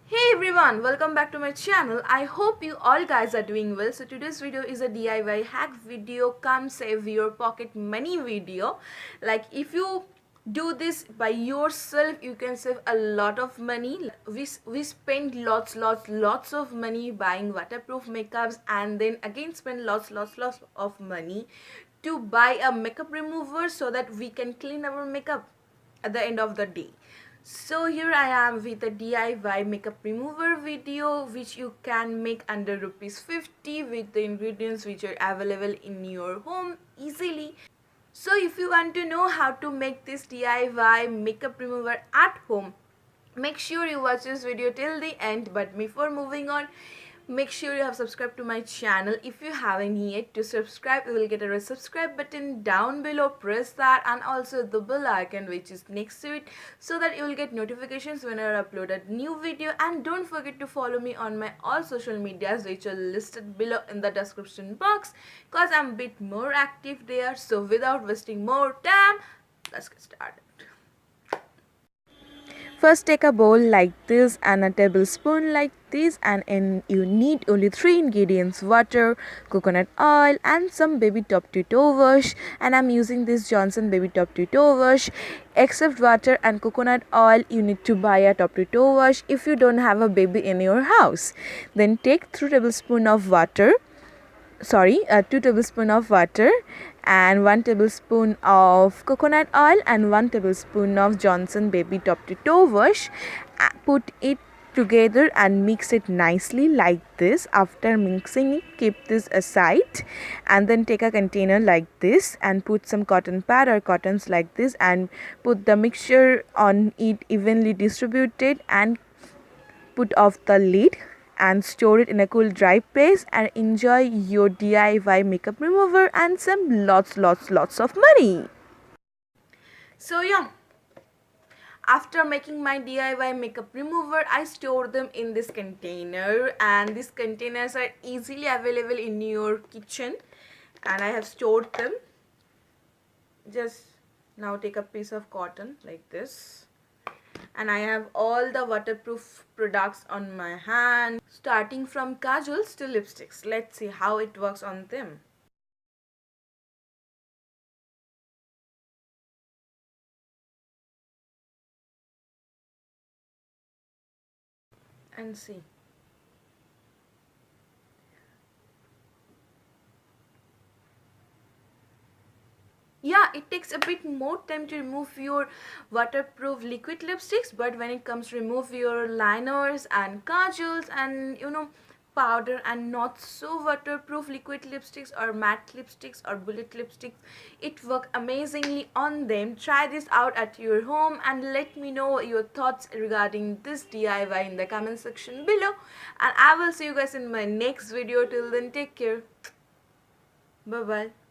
Hey everyone, welcome back to my channel. I hope you all guys are doing well. So today's video is a DIY hack video, come save your pocket money video. Like if you do this by yourself, you can save a lot of money. We spend lots of money buying waterproof makeups, and then again spend lots of money to buy a makeup remover so that we can clean our makeup at the end of the day. So here I am with a DIY makeup remover video which you can make under Rs.50 with the ingredients which are available in your home easily. So if you want to know how to make this DIY makeup remover at home, make sure you watch this video till the end. But before moving on, make sure you have subscribed to my channel. If you haven't yet to subscribe, you will get a subscribe button down below. Press that, and also the bell icon which is next to it, so that you will get notifications whenever I upload a new video. And don't forget to follow me on my all social medias which are listed below in the description box, because I'm a bit more active there. So without wasting more time, let's get started. First, take a bowl like this and a tablespoon like this, and you need only 3 ingredients: water, coconut oil, and some baby top to toe wash. And I'm using this Johnson baby top to toe wash. Except water and coconut oil, you need to buy a top to toe wash if you don't have a baby in your house. Then take 2 tablespoons of water. 2 tablespoons of water and 1 tablespoon of coconut oil and 1 tablespoon of Johnson baby top to toe wash. Put it together and mix it nicely like this. After mixing it, keep this aside, and then take a container like this and put some cotton pad or cottons like this and put the mixture on it evenly distributed, and put off the lid and store it in a cool dry place, and enjoy your DIY makeup remover and some lots of money. So yeah, after making my DIY makeup remover, I store them in this container, and these containers are easily available in your kitchen, and I have stored them. Just now take a piece of cotton like this, and I have all the waterproof products on my hand, starting from kajals to lipsticks. Let's see how it works on them. And see. Yeah, it takes a bit more time to remove your waterproof liquid lipsticks, but when it comes to remove your liners and kajals and powder and not so waterproof liquid lipsticks or matte lipsticks or bullet lipsticks, it works amazingly on them. Try this out at your home and let me know your thoughts regarding this DIY in the comment section below, and I will see you guys in my next video. Till then, take care. Bye bye.